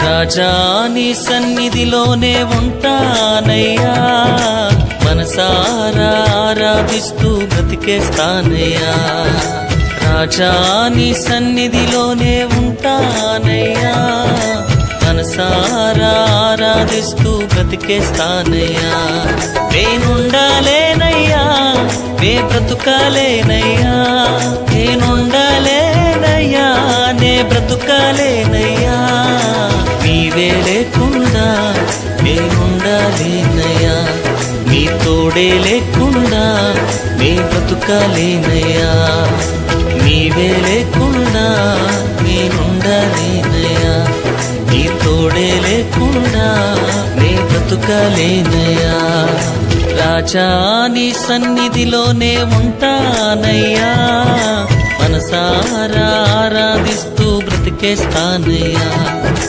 రాజా నీ సన్నిధిలోనే ఉంటానయ్యా, మనసారా ఆరాధిస్తూ బ్రతికేస్తానయ్యా. రాజా నీ సన్నిధిలోనే ఉంటానయ్యా, మనసారా ఆరాధిస్తూ బ్రతికేస్తానయ్యా. నేనుండాలేనయ్యా, నే బ్రతుకాలేనయ్యా, నేనుండాలేనయ్యా, నే బ్రతుకాలేనయ్యా. నీవే లేకుండా నేనుండాలేనయ్యా, నీ తోడే లేకుండా నే బ్రతుకాలేనయ్యా. నీవే లేకుండా నేనుండాలేనయ్యా, నీ తోడే లేకుండా నే బ్రతుకాలేనయ్యా. రాజా నీ సన్నిధిలోనే ఉంటానయ్యా, మనసారా ఆరాధిస్తూ బ్రతికేస్తానయ్యా.